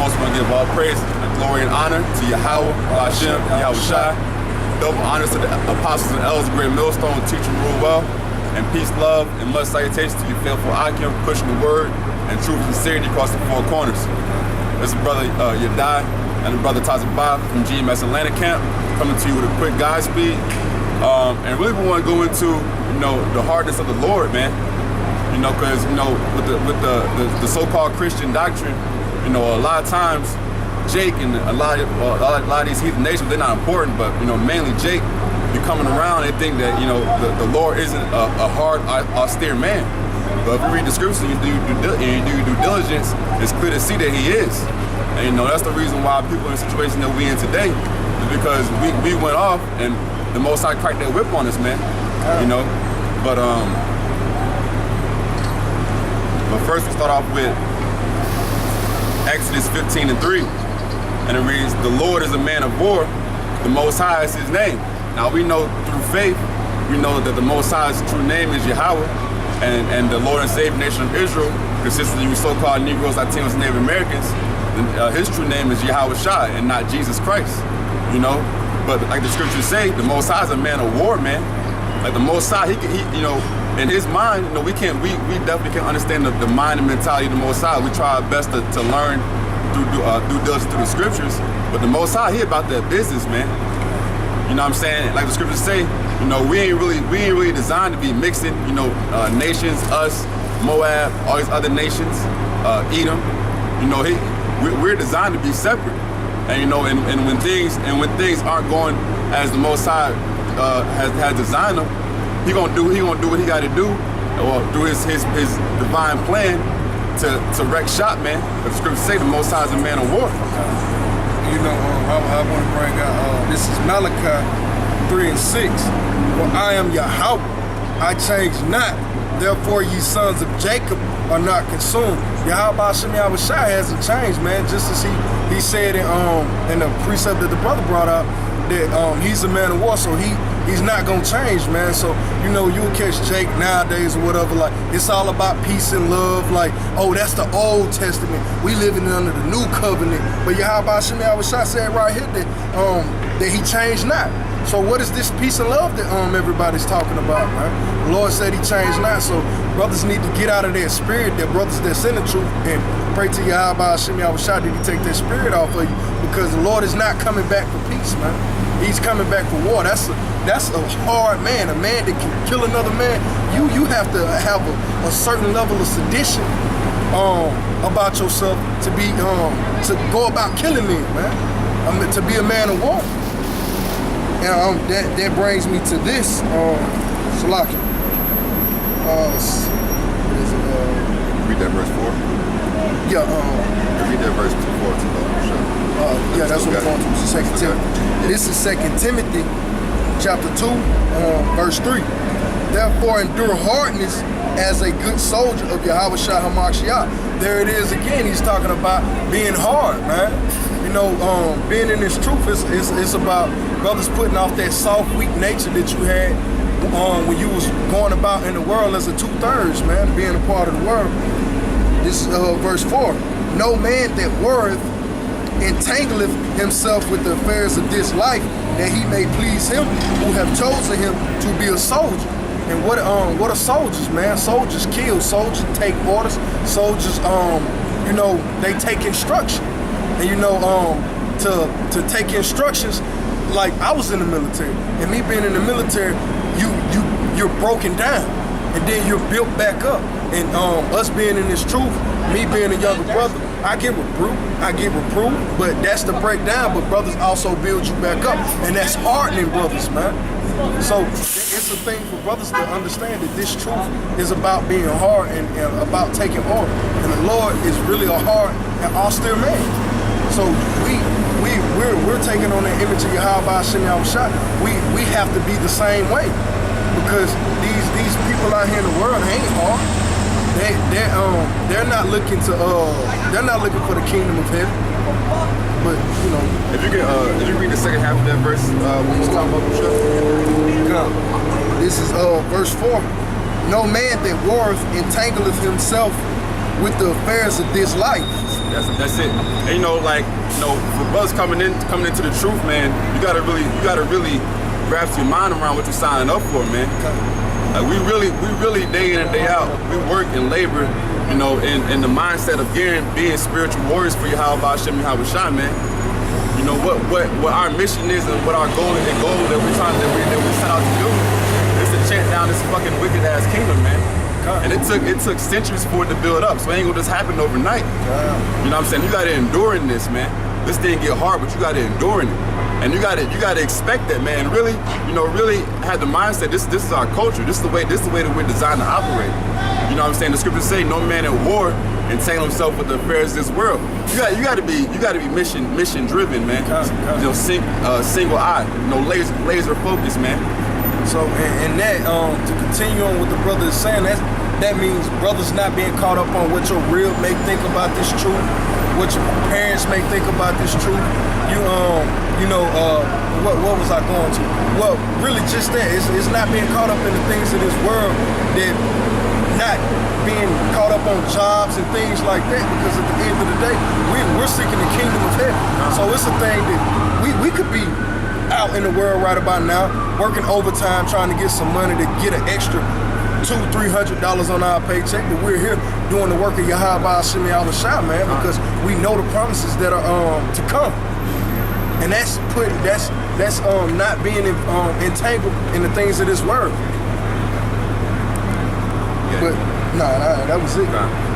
foremost, we want to give all praise and glory and honor to Yahawah, Bahasham, Yahawashi. Double honors to the apostles and elders, great millstone, teach and rule well. And peace, love, and much salutations to your faithful Akim, pushing the word and truth and sincerity across the four corners. This is brother Yahawah and the brother Tazabah from GMS Atlanta camp, coming to you with a quick Godspeed. And really we want to go into, the hardness of the Lord, man. Because, with the so-called Christian doctrine, a lot of times Jake and a lot of these heathen nations, they're not important, but, mainly Jake, you coming around, they think that, the Lord isn't a hard, austere man. But if you read the scriptures and you do your due diligence, it's clear to see that he is. And, that's the reason why people in the situation that we in today is because we went off and the Most High cracked that whip on us, man. But first we start off with Exodus 15:3, and it reads, "The Lord is a man of war, the Most High is his name." Now we know through faith, we know that the Most High's true name is Yahawah, and the Lord and Savior nation of Israel, consisting of so-called Negroes, Latinos, and Native Americans, his true name is Yahawashi and not Jesus Christ, But like the scriptures say, the Most High is a man of war, man. Like the Most High, he in his mind, we definitely can understand the mind and mentality of the Most High. We try our best to learn through due diligence through the scriptures, but the Most High, he about that business, man. You know what I'm saying? Like the scriptures say, we ain't really designed to be mixing, nations, us, Moab, all these other nations, Edom. We're designed to be separate. And and when things aren't going as the Most High has designed them, he gonna do what he got to do, or through his divine plan to wreck shop, man. The scriptures say the Most High is a man of war. I want to bring out, this is Malachi 3:6. "For I am Yahawah, I change not, therefore ye sons of Jacob are not consumed." Yahawah Bahasham Yahawashi hasn't changed, man. Just as he said in the precept that the brother brought out, that he's a man of war, so he's not gonna change, man. So you'll catch Jake nowadays or whatever, like it's all about peace and love, like, oh, that's the Old Testament, we living under the New Covenant. But Yahawah Bahasham Yahawashi said right here that he changed not. So what is this peace and love that everybody's talking about, man? The Lord said he changed not. So brothers need to get out of that spirit, that brothers that's in the truth, and pray to Yahawah Bahasham Yahawashi that he take that spirit off of you, because the Lord is not coming back for peace, man. He's coming back for war. That's a hard man, a man that can kill another man. You have to have a certain level of sedition about yourself to be to go about killing men, man. To be a man of war. And that brings me to this, Salaki. Read that verse 4. Yeah. Read that verse 4 to yeah, that's what we're going to. Second Timothy. This is 2 Timothy, chapter 2, verse 3. "Therefore endure hardness as a good soldier of Yahawashi HaMashiach." There it is again. He's talking about being hard, man. Being in this truth is about brothers putting off that soft, weak nature that you had when you was going about in the world as a 2/3, man, being a part of the world. This is verse 4. "No man that warreth entangleth himself with the affairs of this life, that he may please him who have chosen him to be a soldier." And what are soldiers, man? Soldiers kill. Soldiers take orders. Soldiers, they take instruction. And to take instructions, like I was in the military, and me being in the military, you're broken down, and then you're built back up. And us being in this truth, me being a younger brother, I get reproved, but that's the breakdown. But brothers also build you back up, and that's hardening brothers, man. So it's a thing for brothers to understand that this truth is about being hard and about taking order. And the Lord is really a hard and austere man. So we're taking on the image of Yahawah Bahasham Yahawashi. We have to be the same way, because these people out here in the world ain't hard. They're not looking for the kingdom of heaven. But if you read the second half of that verse, what was talking about, this is verse 4. "No man that warreth entangleth himself with the affairs of this life, That's it. And for brothers coming into the truth, man, you gotta really grasp your mind around what you're signing up for, man. Like we really day in and day out, we work and labor, in the mindset of being spiritual warriors for Yahawah, Bahasham, Yahawashi, man. What our mission is and what our goal that we set out to do is to chant down this fucking wicked ass kingdom, man. And it took centuries for it to build up, so it ain't gonna just happen overnight. You know what I'm saying? You gotta endure in this, man. This thing get hard, but you gotta endure in it. And you gotta expect that, man. Really, really have the mindset, this is our culture. This is the way that we're designed to operate. You know what I'm saying? The scriptures say no man at war entangle himself with the affairs of this world. You gotta be mission driven, man. Single eye, laser focus, man. So, and that, to continue on what the brother is saying, that means brothers not being caught up on what your real may think about this truth, what your parents may think about this truth. What was I going to? Well, really just that. It's not being caught up in the things of this world, that not being caught up on jobs and things like that, because at the end of the day, we're seeking the kingdom of heaven. So it's a thing that we could be out in the world right about now, working overtime, trying to get some money to get an extra $200-300 on our paycheck, but we're here doing the work of Yahawah, Bahasham, Yahawashi, man, because we know the promises that are to come, and that's not being entangled in the things of this world. Yeah. But that was it.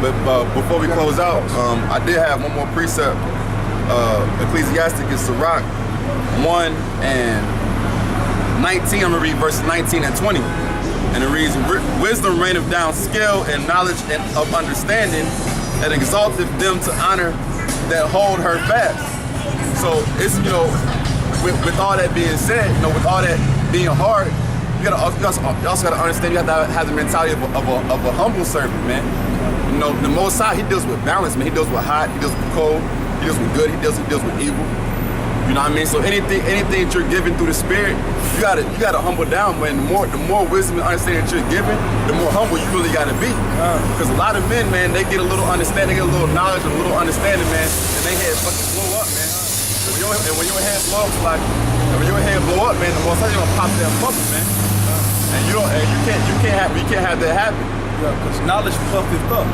But before we close out, I did have one more precept. Ecclesiastic is Sirach 1 and 19. I'm gonna read verses 19 and 20. And it reads, wisdom raineth down skill and knowledge and of understanding, and exalteth them to honor that hold her fast. So it's, with all that being said, with all that being hard, you also gotta understand, you have to have the mentality of a humble servant, man. The Most High, he deals with balance, man. He deals with hot, he deals with cold, he deals with good, he deals with evil. You know what I mean? So anything that you're given through the Spirit, you gotta humble down, man. The more wisdom and understanding that you're given, the more humble you really gotta be. Because a lot of men, man, they get a little understanding, they get a little knowledge, a little understanding, man, and they head fucking blow up, man. When your head blow up, man, the Most High gonna pop that bubble, man. And you can't have that happen. Yeah, because knowledge puffeth up.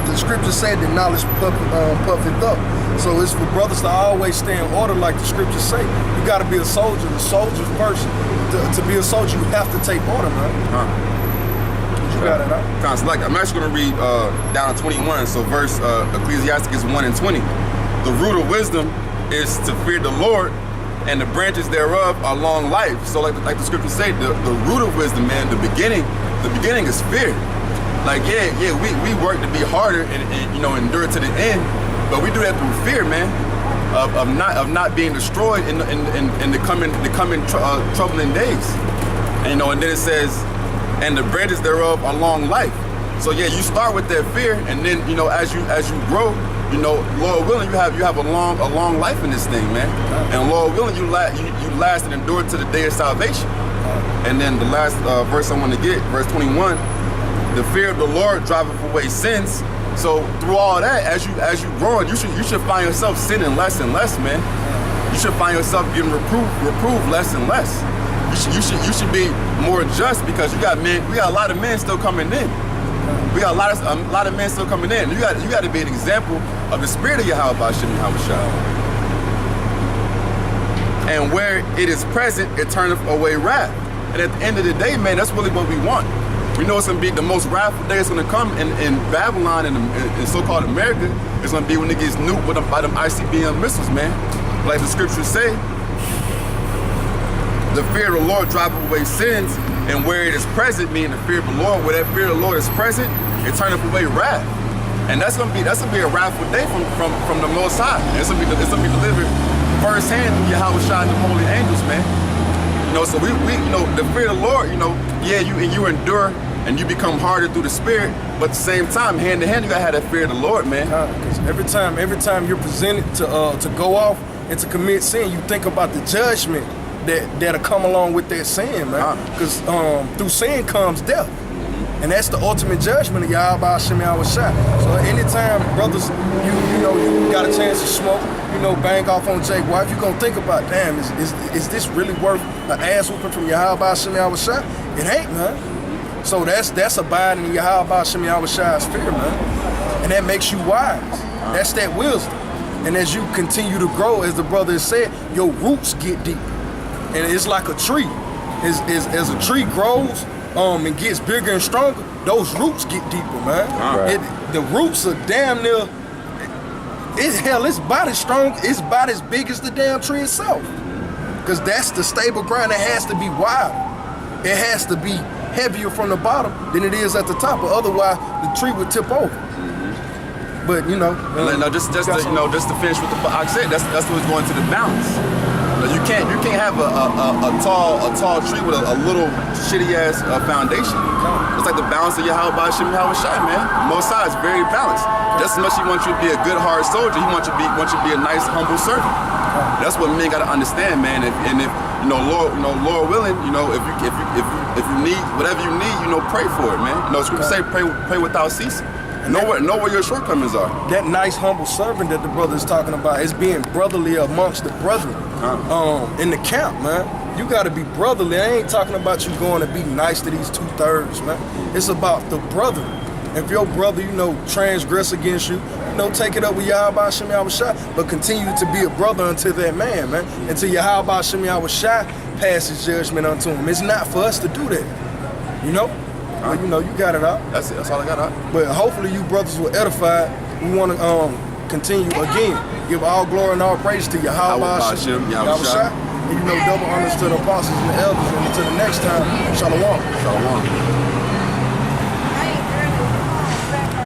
The scripture said that knowledge puffeth up. So it's for brothers to always stay in order, like the scriptures say. You got to be a soldier. The soldier's person. To be a soldier, you have to take order, man. You got it, huh? Like, I'm actually going to read down to 21. So verse Ecclesiasticus 1 and 20. The root of wisdom is to fear the Lord, and the branches thereof are long life. So like the scriptures say, the root of wisdom, man, the beginning is fear. Like, we work to be harder and endure to the end, but we do that through fear, man, of not being destroyed in the coming troubling days. And then it says, and the branches thereof are long life. So you start with that fear, and then as you grow, Lord willing, you have a long life in this thing, man. And Lord willing, you last and endure to the day of salvation. And then the last verse I want to get, verse 21. The fear of the Lord driveth away sins. So through all that, as you growing, you should find yourself sinning less and less, man. You should find yourself getting reproved less and less. You should be more just, because we got a lot of men still coming in. We got a lot of men still coming in. You got to be an example of the spirit of Yahawah, Bahasham, Yahawashi. And where it is present, it turneth away wrath. And at the end of the day, man, that's really what we want. We know it's going to be the most wrathful day. It's going to come in Babylon and in so-called America. It's going to be when it gets nuked by them ICBM missiles, man. Like the scriptures say, the fear of the Lord driveth away sins, and where it is present, meaning the fear of the Lord, where that fear of the Lord is present, it turneth away wrath. And that's gonna be a wrathful day from the Most High. It's gonna be delivered firsthand through Yahawashi and the holy angels, man. So we the fear of the Lord, you endure and you become harder through the Spirit, but at the same time, hand in hand, you gotta have that fear of the Lord, man. Because every time you're presented to go off and to commit sin, you think about the judgment that'll come along with that sin, man. Because through sin comes death. And that's the ultimate judgment of Bahasham Yahawashi. So anytime, brothers, you got a chance to smoke, bang off on Jake wife, you're going to think about, damn, is this really worth an ass whooping from Bahasham Yahawashi? It ain't, man. So that's abiding in Bahasham Yahawashi's fear, man. And that makes you wise. That's that wisdom. And as you continue to grow, as the brother has said, your roots get deeper. And it's like a tree. As a tree grows and gets bigger and stronger, those roots get deeper, man. Right. The roots are damn near, it's about as strong, it's about as big as the damn tree itself. Because that's the stable ground. It has to be wider. It has to be heavier from the bottom than it is at the top, or otherwise the tree would tip over. But just to finish with the I said that's what's going to the balance. You can't have a tall tree with a little shitty ass foundation. It's like the balance of Yahawah, Bahasham, Yahawashi, man. Most High is very balanced. Just as much he wants you to be a good hard soldier, he wants you to be a nice humble servant. That's what men gotta understand, man. If Lord willing, if you need whatever you need, pray for it, man. Scripture say pray without ceasing. Know where your shortcomings are. That nice humble servant that the brother is talking about is being brotherly amongst the brethren in the camp, man. You got to be brotherly. I ain't talking about you going to be nice to these 2/3, man. It's about the brother. If your brother, transgress against you, take it up with Bahasham Yahawashi, but continue to be a brother unto that man, until Bahasham Yahawashi passes judgment unto him. It's not for us to do that, But you got it out. That's it. That's all I got out. But hopefully you brothers were edified. We want to continue again. Give all glory and all praise to Yahawah, Yahawashi. And double honors to the apostles and the elders. And until the next time, shalom. Shalom.